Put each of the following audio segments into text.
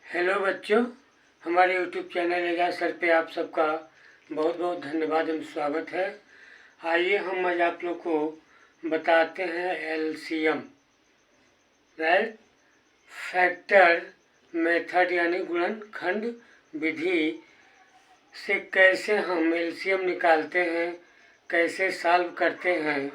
Hello बच्चों, हमारे YouTube channel Ejaz sir पे आप सबका बहुत बहुत धन्यवाद एवं स्वागत है। आइए हम आज आप लोग को बताते हैं एलसीएम, राइट, फैक्टर मेथड यानी गुणनखंड विधि से कैसे हम एलसीएम निकालते हैं, कैसे सॉल्व करते हैं।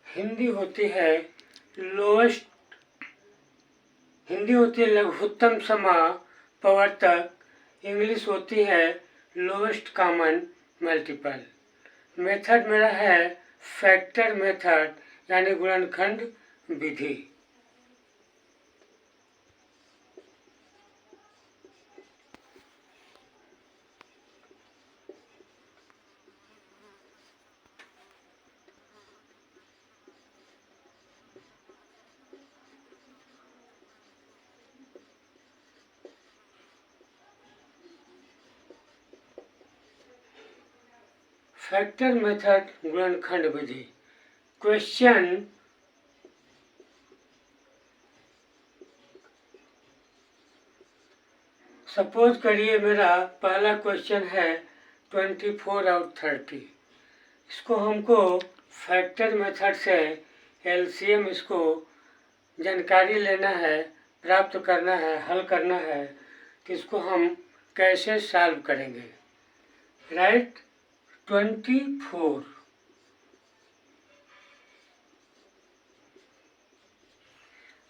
हिंदी होती है लोएस्ट, हिंदी होती है लघुत्तम समापवर्तक, इंग्लिश होती है लोएस्ट कॉमन मल्टीपल। मेथड मेरा है फैक्टर मेथड यानी गुणनखंड विधि। फैक्टर मेथड गुणनखंड विधि। क्वेश्चन सपोज करिए मेरा पहला क्वेश्चन है 24 आउट 30। इसको हमको फैक्टर मेथड से एलसीएम इसको जानकारी लेना है, प्राप्त करना है, हल करना है। तो इसको हम कैसे सॉल्व करेंगे, राइट। 24,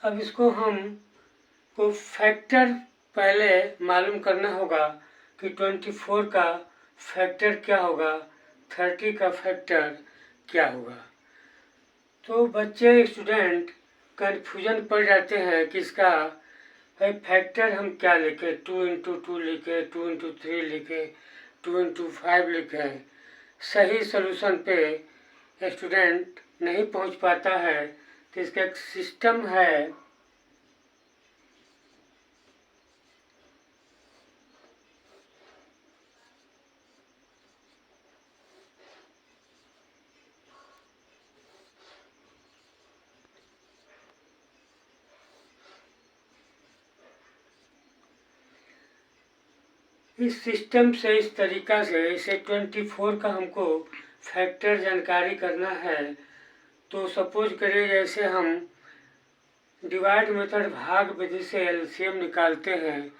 अब इसको हम को फैक्टर पहले मालूम करना होगा कि 24 का फैक्टर क्या होगा, 30 का फैक्टर क्या होगा। तो बच्चे स्टूडेंट कन्फ्यूजन पड़ जाते हैं कि इसका भाई फैक्टर हम क्या लिखें, 2 इंटू 2 लिखें, 2 इंटू 3 लिखें, 2 इंटू 5 लिखें। सही सोल्यूशन पे स्टूडेंट नहीं पहुंच पाता है। तो इसका एक सिस्टम है, इस सिस्टम से इस तरीका से इसे 24 का हमको फैक्टर जानकारी करना है। तो सपोज करिए जैसे हम डिवाइड मेथड भाग विधि से एलसीएम निकालते हैं,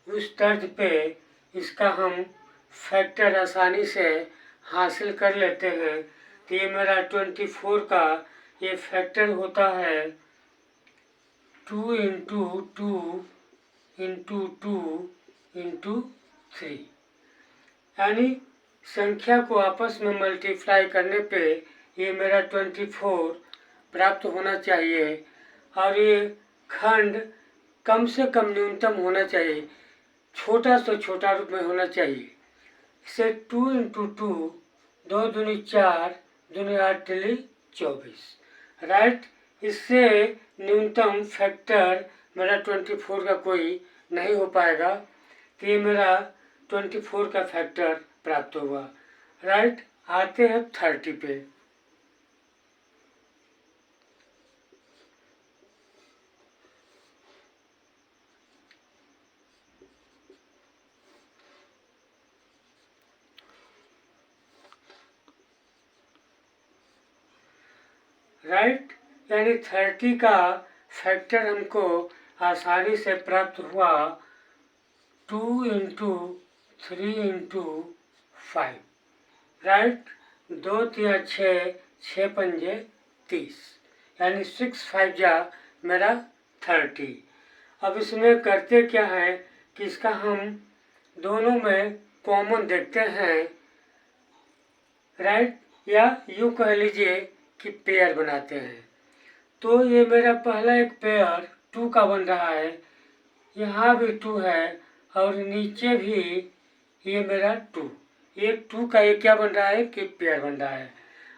उस तर्ज पे इसका हम फैक्टर आसानी से हासिल कर लेते हैं। तो ये मेरा 24 का ये फैक्टर होता है 2 इंटू 2 इंटू 2 इंटू 3, यानी संख्या को आपस में मल्टीप्लाई करने पे ये मेरा 24 प्राप्त होना चाहिए। और ये खंड कम से कम न्यूनतम होना चाहिए, छोटा से छोटा रूप में होना चाहिए। इसे 2 इंटू 2, 2 दूनी 4, दूनी 8 तिली 24, राइट। इससे न्यूनतम फैक्टर मेरा 24 का कोई नहीं हो पाएगा। तो ये मेरा 24 का फैक्टर प्राप्त हुआ, राइट। आते हैं 30 पे। राइट, यानी 30 का फैक्टर हमको आसानी से प्राप्त हुआ 2 इंटू 3 इंटू 5, राइट। 2 तिया 6, 6 पंजे 30, यानी 6 5 जा मेरा 30। अब इसमें करते क्या है कि इसका हम दोनों में कॉमन देखते हैं, राइट, या यूँ कह लीजिए कि पेयर बनाते हैं। तो ये मेरा पहला एक पेयर 2 का बन रहा है, यहाँ भी 2 है और नीचे भी ये मेरा 2, एक 2 का ये क्या बन रहा है कि पेयर बन रहा है।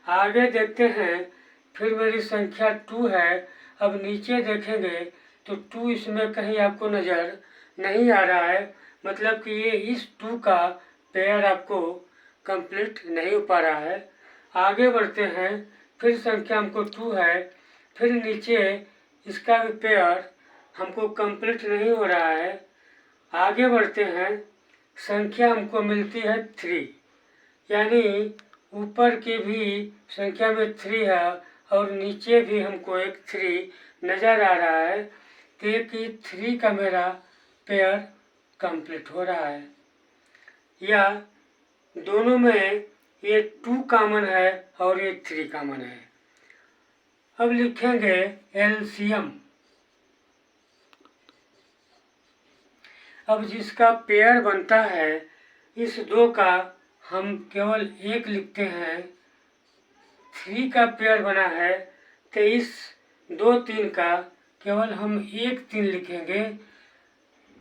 आगे देखते हैं, फिर मेरी संख्या 2 है। अब नीचे देखेंगे तो 2 इसमें कहीं आपको नज़र नहीं आ रहा है, मतलब कि ये इस 2 का पेयर आपको कंप्लीट नहीं हो पा रहा है। आगे बढ़ते हैं, फिर संख्या हमको 2 है, फिर नीचे इसका भी पेयर हमको कंप्लीट नहीं हो रहा है। आगे बढ़ते हैं, संख्या हमको मिलती है 3, यानी ऊपर की भी संख्या में 3 है और नीचे भी हमको एक 3 नज़र आ रहा है, तो ये कि 3 का मेरा पेयर कंप्लीट हो रहा है। या दोनों में ये 2 कॉमन है और ये 3 कॉमन है। अब लिखेंगे एलसीएम। अब जिसका पेयर बनता है इस 2 का हम केवल 1 लिखते हैं, 3 का पेयर बना है तो इस 2 3 का केवल हम 1 3 लिखेंगे।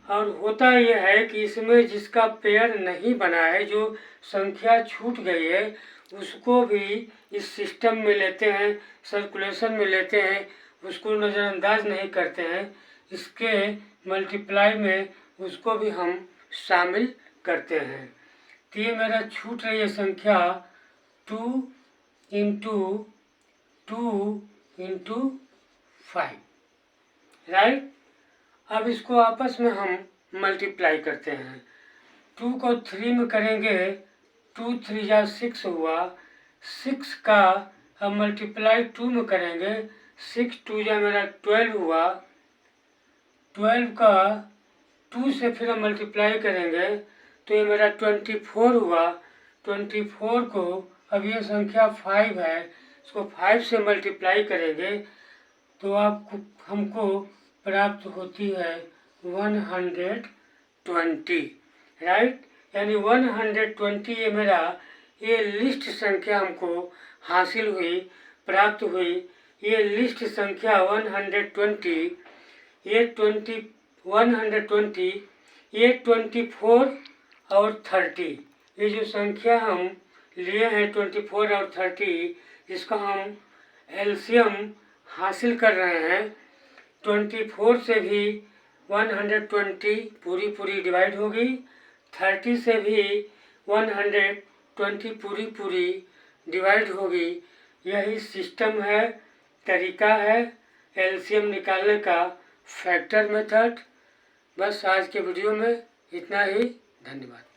और होता यह है कि इसमें जिसका पेयर नहीं बना है, जो संख्या छूट गई है, उसको भी इस सिस्टम में लेते हैं, सर्कुलेशन में लेते हैं, उसको नज़रअंदाज नहीं करते हैं। इसके मल्टीप्लाई में उसको भी हम शामिल करते हैं। तो ये मेरा छूट रही है संख्या 2 इंटू 2 इंटू 5, राइट। अब इसको आपस में हम मल्टीप्लाई करते हैं। 2 को 3 में करेंगे, 2 3 जा 6 हुआ, 6 का अब मल्टीप्लाई 2 में करेंगे, 6 2 जा मेरा 12 हुआ, 12 का 2 से फिर हम मल्टीप्लाई करेंगे तो ये मेरा 24 हुआ। 24 को अब ये संख्या 5 है, इसको 5 से मल्टीप्लाई करेंगे तो आपको हमको प्राप्त होती है 120, राइट। यानी 120 ये मेरा ये लिस्ट संख्या हमको हासिल हुई, प्राप्त हुई। ये लिस्ट संख्या 120, ये 120, ये 24 और 30, ये जो संख्या हम लिए हैं 24 और 30, इसका हम एलसीएम हासिल कर रहे हैं। 24 से भी 120 पूरी डिवाइड होगी, 30 से भी 120 पूरी डिवाइड होगी। यही सिस्टम है, तरीका है एलसीएम निकालने का, फैक्टर मेथड। बस आज के वीडियो में इतना ही। धन्यवाद।